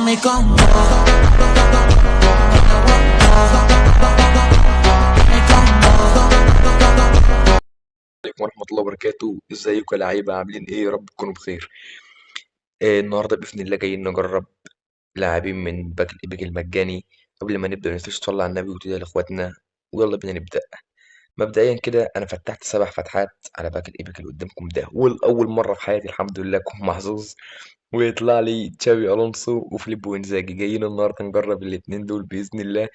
mi combo. عليكم ورحمة الله وبركاته، ازيكم يا لعيبة؟ عاملين ايه؟ يا رب تكونوا بخير. النهاردة بإذن الله جايين نجرب لاعبين من باك الإيبك المجاني. قبل ما نبدأ متنسوش تصلوا على النبي وتدعي لإخواتنا، ويلا بينا نبدأ. مبدئيا كده أنا فتحت 7 فتحات على باك الإيبك اللي قدامكم ده، والأول مرة في حياتي الحمد لله أكون محظوظ ويطلع لي تشابي ألونسو وفيليب وينزاجي. جايين النهاردة نجرب الاتنين دول بإذن الله،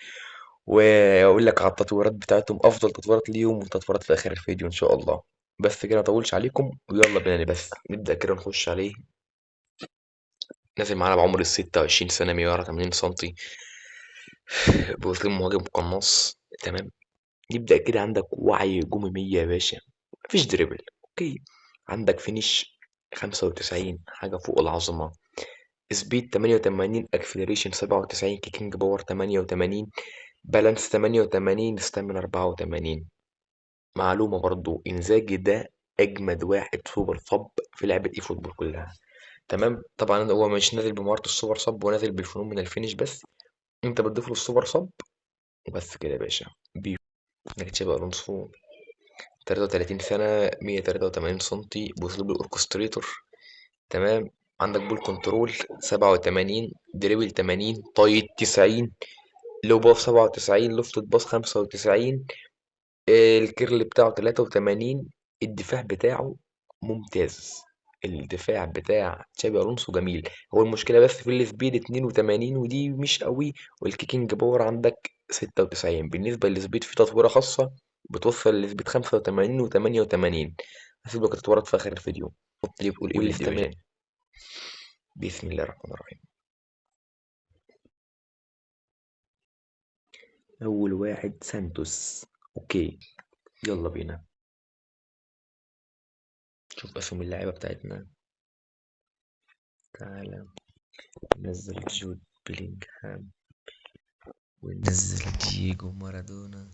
واقول لك على التطويرات بتاعتهم، افضل تطويرات ليهم وتطويرات في اخر الفيديو ان شاء الله. بس كده مطولش عليكم ويلا بينا بس نبدأ كده نخش عليه. نازل معانا بعمر ال26 سنة، 184 سنتي، بوزن مهاجم قناص. تمام. نبدأ كده. عندك وعي هجومي 100 يا باشا، مفيش دريبل. اوكي. عندك فينيش 95، حاجة فوق العظمة. سبيد 88، اكسلريشن 97، كيكينج باور 88، بالانس 88، ستامina 84. معلومة برضو، إنزاجي ده أجمد واحد سوبر صب في لعبة إي فوتبول كلها. تمام. طبعا هو مش نازل بمهارة السوبر صب، ونازل بالفنون من الفينش بس. أنت بتضيف له السوبر صب وبس كده يا باشا. بيو. عندك تشابي ألونسو 33 سنة، 183 سنتي، بأسلوب الأوركستريتور. تمام. عندك بول كنترول 87، دريبل 80، طايت 90، لو باص 97، لوفت باص 95، الكيرل بتاعه 83. الدفاع بتاعه ممتاز. الدفاع بتاع تشابي الونسو جميل. هو المشكله بس في السبيد 82 ودي مش قوي، والكيكنج باور عندك 96. بالنسبه للسبيد في تطويره خاصه بتوصل للسبيد 85 و88. هسيب لك التطورات في اخر الفيديو. حط لي بقول ايه والاستمرار. بسم الله الرحمن الرحيم. اول واحد سانتوس. اوكي، يلا بينا نشوف اسم اللعيبه بتاعتنا. تعالى ننزل جود بيلينغهام، وننزل دييجو مارادونا.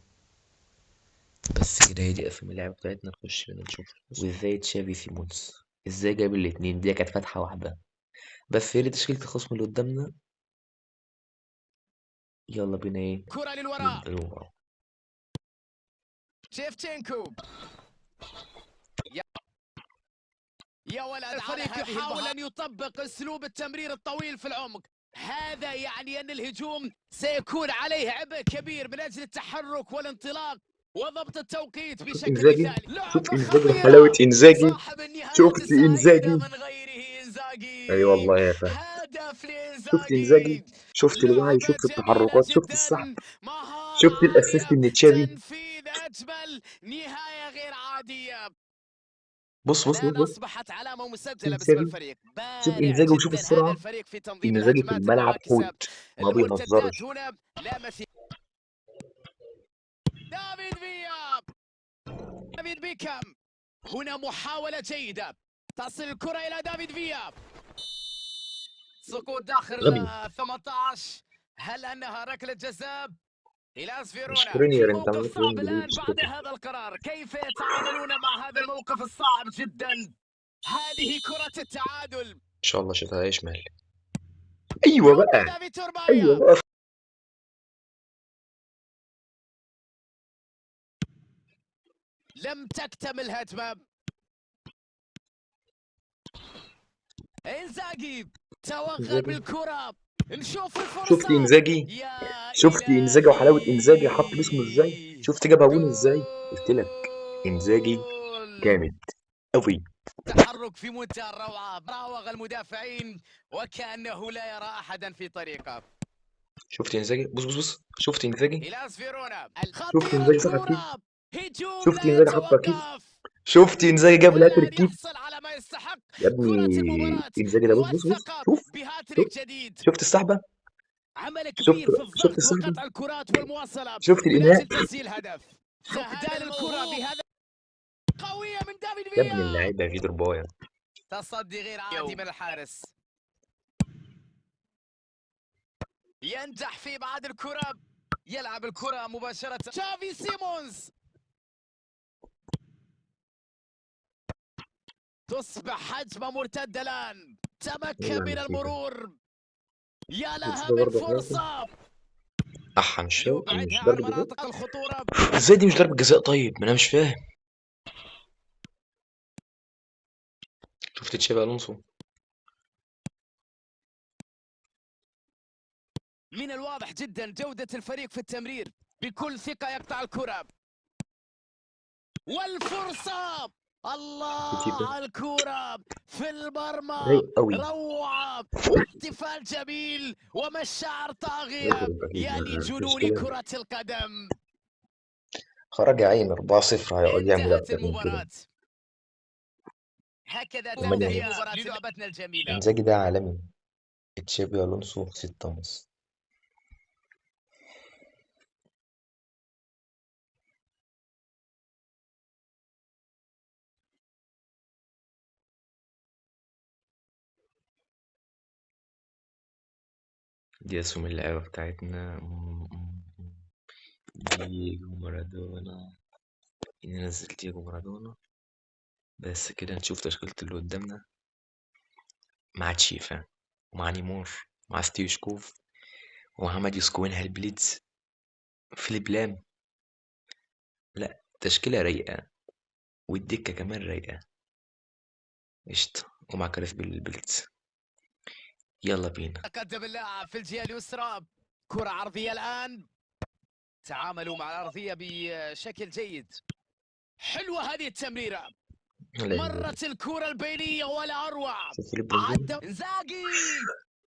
بس كده هي دي اسامي اللعبة بتاعتنا. نخش هنا نشوف وازاي تشافي سيمونز ازاي جاب الاتنين. دي كانت فتحة واحدة بس. هي دي تشكيلة الخصم اللي قدامنا. يلا بينا ايه كرة للوراء. نبدأ له. شيفتينكو يا ولد، الفريق يحاول أن يطبق أسلوب التمرير الطويل في العمق. هذا يعني أن الهجوم سيكون عليه عبء كبير من أجل التحرك والانطلاق وضبط التوقيت شوف بشكل انزاجي، مثالي. شوف لعبة انزاجي وحلاوة خطيرة، انزاجي. صاحب النهايات شفت السعيدة انزاجي؟ من غيره. اي إنزاجي، والله يا فهد. هدف شفت انزاجي، لإنزاجي. شفت الوعي، لعبة شفت جميلة التحركات، شفت السحب، جدا، مهارة شفت الاسيست عالية، من تشافي. تنفيذ أجمل، نهاية غير عادية. بص بص بص الآن بص. أصبحت علامة مسجلة شوف باسم تشافي، الفريق. شوف بارع انزاجي وشوف جدا هذا السرعة. الفريق في تنظيم انزاجي في الهجمات الملعب المعاكسة. حوت، ما المرتدات بيهزرش. هنا لا مثيل. دافيد فيا، دافيد بيكام. هنا محاولة جيدة، تصل الكرة إلى دافيد فيا. سقوط داخل غبي. 18. هل أنها ركلة جزاء؟ هيلاس مش فيرونا في برينير، انت موقف عملت صعب وينج ليه الآن مش بعد كده؟ هذا القرار. كيف يتعاملون مع هذا الموقف الصعب جدا؟ هذه كرة التعادل. ان شاء الله شوطها يشمل. ايوه يومي بقى، دافيد ايوه توربايا. بقى. لم تكتمل هجمة. إنزاجي توغل انزاجي، بالكرة. نشوف شفت الفرصة. انزاجي، يا شفت انزاجي وحلاوه انزاجي حط جسمه ازاي، إلهي، شفت جابها جون ازاي. قلت لك انزاجي جول. جامد قوي. تحرك في منتهى الروعة، راوغ المدافعين وكأنه لا يرى أحدا في طريقه. شفت انزاجي، بص بص بص، شفت انزاجي، هيلاس فيرونا، شفت الخطيرة انزاجي سحب كيك، الكرة. هجوم شفت لا انزاجي حط كيك، يتوقف. شفت انزاجي جاب الهاتريك والآن كيك. يحصل على ما يستحق. يا ابني كرة المباراة انزاجي ده، بص بص بص، موثقة شوف، بهاتريك شفت، جديد. شفت السحبه، عمل شفت، كبير في شفت الضغط السحبه، وقطع الكرات والمواصلة شفت من الانهاء. أجل تسجيل هدف. استهدال الكرة بهذا قوية من دافيد يا ابن فيا. اللعيبه يا فيتر بايا. تصدي غير عادي من الحارس. ينجح في إبعاد الكرة. يلعب الكرة مباشرة. تشافي سيمونز. تصبح هجمة مرتدة الآن. تمكن يلا من نسيبها. المرور. يا لها كده من ضربة حلوة. فرصة مش يبعدها عن ضربة جزاء. مناطق الخطورة. ازاي دي مش ضربة جزاء؟ طيب ما انا مش فاهم. شفت تشابي الونسو؟ من الواضح جدا جودة الفريق في التمرير، بكل ثقة يقطع الكرة والفرصة. الله على الكرة في المرمى، رايق قوي. روعة واحتفال جميل ومشاعر طاغية، يعني جنون كده كرة القدم. خرج يا عين 4-0، هيقعد يعمل انتهت اكتر من كده. المباراة، هكذا وماني تنتهي مباراة لعبتنا الجميلة. انزاجي ده عالمي. تشابي الونسو 6 ونص. دي اسهم اللعبة بتاعتنا. دييجو مارادونا. ننزل دييجو مارادونا بس كده. نشوف تشكيلة اللي قدامنا. مع تشيفا ومع نيمار ومع ستيوشكوف ومع ماديوس كوين هالبليدز. فيليب لام. لا تشكيلة رايقة، والدكة كمان رايقة قشطة. ومع كارث بالبلتز. يلا بينا. تقدم اللاعب في الجهة اليسرى، كرة عرضية الآن، تعاملوا مع الأرضية بشكل جيد. حلوة هذه التمريرة، مرت الكرة البينية ولا أروع. شوف فيليب عدى انزاغي،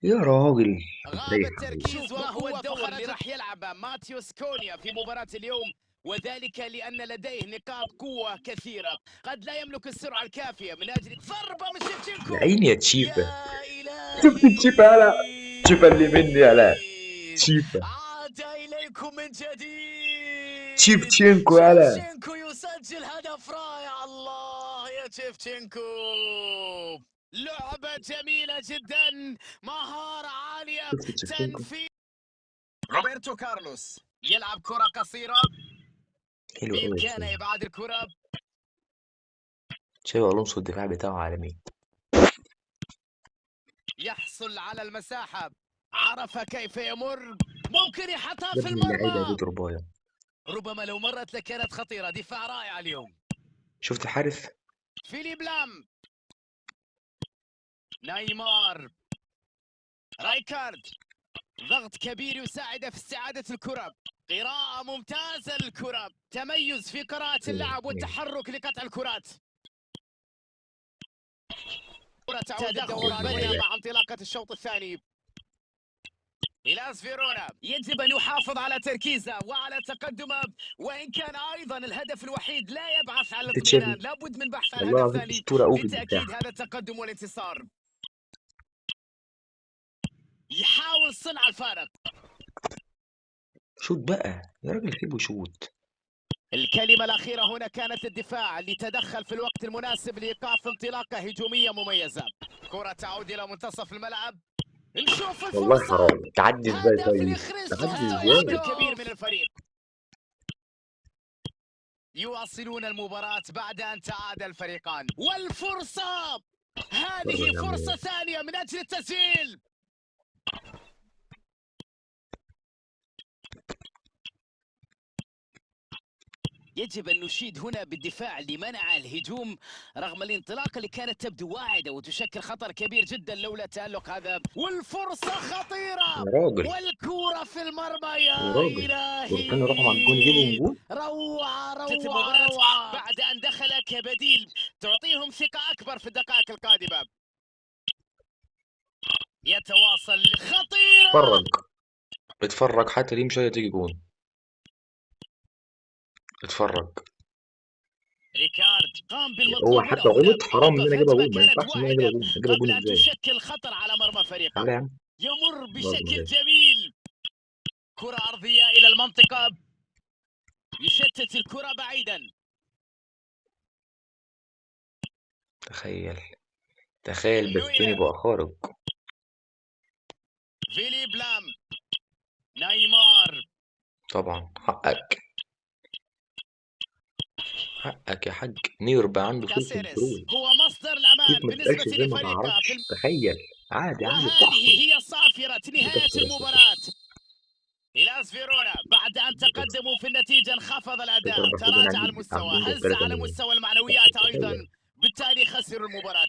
يا راجل غاب التركيز وهو الدور اللي راح يلعبه ماتيوس كونيا في مباراة اليوم، وذلك لأن لديه نقاط قوة كثيرة، قد لا يملك السرعة الكافية من أجل ضربة من شيفتشينكو. يا عيني يا تشيفا. يا إلهي، شفت تشيفا؟ هلا تشيفا اللي مني. هلا تشيفا. عاد إليكم من جديد. تشيفتشينكو. هلا شيفتشينكو يسجل هدف رائع. الله يا شيفتشينكو، لعبة جميلة جدا، مهارة عالية، شفت تشيفتشينكو؟ تنفيذ. روبرتو كارلوس يلعب كرة قصيرة، حلو قوي. بإمكانه إبعاد الكرة. تشابي الونسو الدفاع بتاعه عالمي. يحصل على المساحة، عرف كيف يمر، ممكن يحطها يا في ابن اللعيبه دي المرمى. ضربايه. ربما لو مرت لكانت خطيرة. دفاع رائع اليوم. شفت الحارس؟ فيليب لام، نيمار، رايكارد، ضغط كبير يساعده في استعادة الكرة. قراءة ممتازة للكرة، تميز في قراءة اللعب والتحرك لقطع الكرات. كرة تعود الدوران هنا مع انطلاقة الشوط الثاني. إلاس فيرونا يجب أن يحافظ على تركيزه وعلى تقدمه، وإن كان أيضا الهدف الوحيد لا يبحث عن الاطمئنان، تشابي لابد من بحث عن والله هدف العظيم ثاني اسطوره قوي في الدفاع. لتأكيد هذا التقدم والانتصار. يحاول صنع الفارق. شوت بقى يا راجل، سيبه شوت. الكلمة الأخيرة هنا كانت للدفاع اللي تدخل في الوقت المناسب لإيقاف انطلاقة هجومية مميزة. كرة تعود إلى منتصف الملعب، نشوف والله الفرصة. حرام. تعدي ازاي هدف طيب؟ لخريستوس تعدي ستويشكوف. ازاي؟ كبير من الفريق. يواصلون المباراة بعد أن تعادل الفريقان، والفرصة، هذه فرصة ثانية من أجل التسجيل. يجب أن نشيد هنا بالدفاع اللي منع الهجوم رغم الانطلاقة اللي كانت تبدو واعدة وتشكل خطر كبير جدا لولا تألق هذا. والفرصة خطيرة، يا راجل والكرة في المرمى. يا يا راجل. كورتين يروحوا مع الجون يجيبوا جون. روعة روعة روعة. بعد أن دخل كبديل تعطيهم ثقة أكبر في الدقائق القادمة. يتواصل، خطيرة. اتفرج حتى دي مش هتيجي جون. اتفرج. ريكارد قام هو بالمطلوب منه حتى هنا. غلط. حرام ان انا اجيبها هجمة جون. ما كانت ينفعش ان انا اجيبها واعدة جون. اجيبها قبل جون أن ازاي؟ تشكل خطر على مرمى فريقه. تعالى يا عم. يمر بشكل برضه جميل، كرة أرضية إلى المنطقة، يشتت الكرة بعيدا. تخيل باستوني نوير، بقى خارج. فيليب لام، نيمار، طبعا حقك يا حاج. نير بقى عنده فول كاسيرس كنترول. هو مصدر الأمان كيف ما بالنسبة تسألش ازاي ما لفريقه تعرفش. تخيل. عادي يا عم وهذه بتحصل. هي الصافرة ذكرت نهاية المباراة. هيلاس فيرونا بعد أن تقدموا في النتيجة انخفض الأداء، تراجع المستوى، هز على مستوى المعنويات أيضا، بالتالي خسروا المباراة.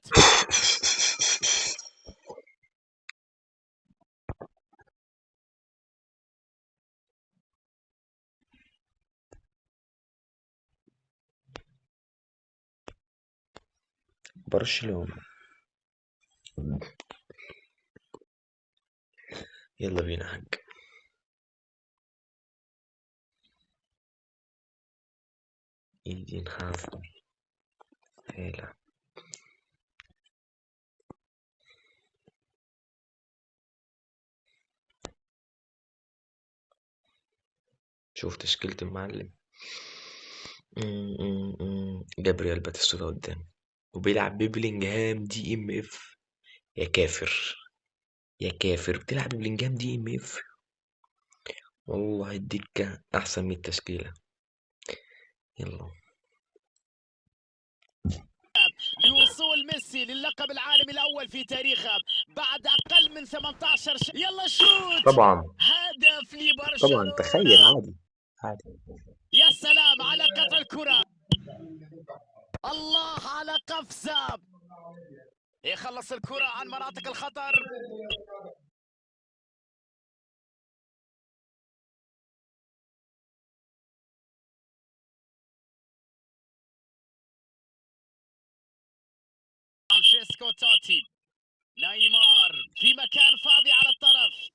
برشلونة. يلا بينا حاج. يجي نحاسب هلا. شوف تشكيلة المعلم. جابريال باتيستوتا قدام، وبيلعب ببلينجهام دي ام اف. يا كافر يا كافر، بتلعب ببلينجهام دي ام اف. والله الدكة احسن من التشكيلة. يلا. لوصول ميسي للقب العالمي الأول في تاريخه بعد أقل من 18 يلا شوت. طبعا هدف طبعا، تخيل لبرشلونة. عادي. يا سلام على قطع الكرة، الله على قفزة، يخلص الكرة عن مناطق الخطر. فرانشيسكو توتي، نيمار في مكان فاضي على الطرف،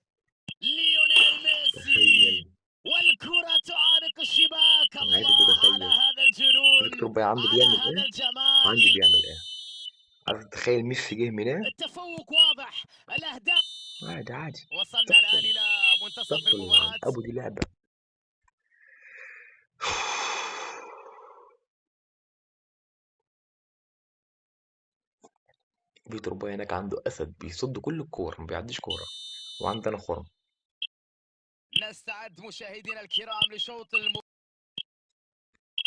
ليونيل ميسي، تخيل. والكرة تعانق الشباك. عايزك الله على تتخيل هذا الجنون، فيكتور بقى عنده على بيعمل هذا ايه الجمال. وعندي بيعمل ايه. عايز تتخيل ميسي جه من ايه. التفوق واضح، الأهداف. عادي. وصلنا الآن إلى منتصف استغفر الله المباراة. ابو دي لعبة. فيتور باي هناك عنده اسد بيصد كل الكور، ما بيعديش كوره، وعندنا خرم. نستعد مشاهدينا الكرام لشوط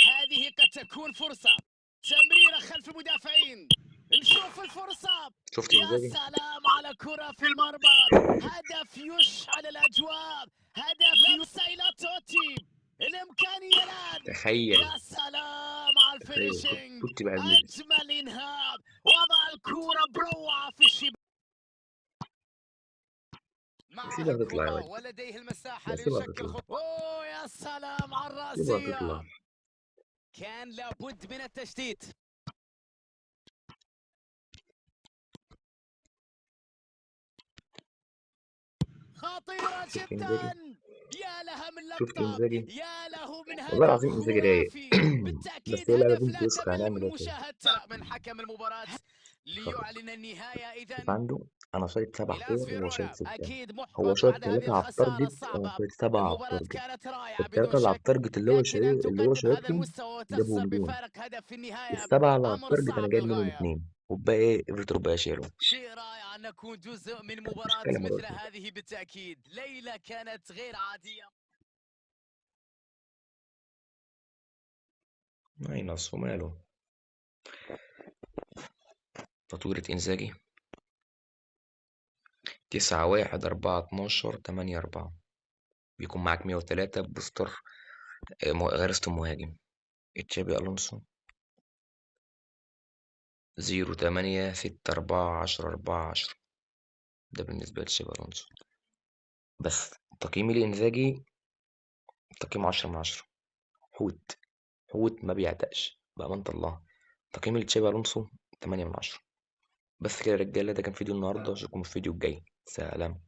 هذه قد تكون فرصة، تمريرة خلف المدافعين، نشوف الفرصة. شفت يا انزاجي. سلام على كرة في المرمى، هدف يشعل الأجواء، هدف إلى توتي، الإمكانية الآن. تخيل يا سلام على الفينيشينج، كنت بعد ميسي. أجمل إنهاء، وضع الكرة بروعة في الشباك. معه سيبها تطلع يا الكرة ولد. ولديه المساحة لا سيبها ليشكل تطلع. خطوة. أوه يا سلام على سيبها الرأسية، تطلع. كان لابد من التشتيت. خطيرة شفت انزاجي. جدا، يا لها من شفت لقطة، انزاجي. يا له من والله هدف العظيم انزاجي رايق. خرافي، بس بالتأكيد هي اللعبة هدف بنت لا وسخة، تمل هنعمل من ايه طيب. مشاهدته من حكم المباراة اتفرج. ليعلن النهاية. شوف إذن عنده، انا شايط 7 هيلاس كور وهو شايط فيرونا 6. أكيد هو محبط شايط بعد هذه 3 على الخسارة التارجت وانا الصعبة. شايط 7 على المباراة التارجت. كانت رائعة بدون التلاتة اللي على شك، التارجت لكن أن اللي هو تقدم هذا شايطهم المستوى وتخسر جابهم جون. بفارق هدف في النهاية السبعة اللي على أمر التارجت انا صعب جايب منهم للغاية. 2، والباقي فيتور باي شايلهم. شيء رائع أن نكون جزء من مش مباراة كلام مثل دلوقتي. هذه، بالتأكيد ليلة كانت غير عادية. ماينص وماله. فاتورة انزاجي 9-1-4-12-8-4. بيكون معاك 103 بوستر. غرست مهاجم. تشابي ألونسو 0-8-6-4-10-4-10. ده بالنسبة لتشابي ألونسو. بس تقييمي لإنزاجي تقييم 10/10. حوت ما بيعتقش بأمانة الله. تقييمي لتشابي ألونسو 8/10. بس كده يا رجالة، ده كان فيديو النهاردة، أشوفكم في الفيديو الجاي. سلام.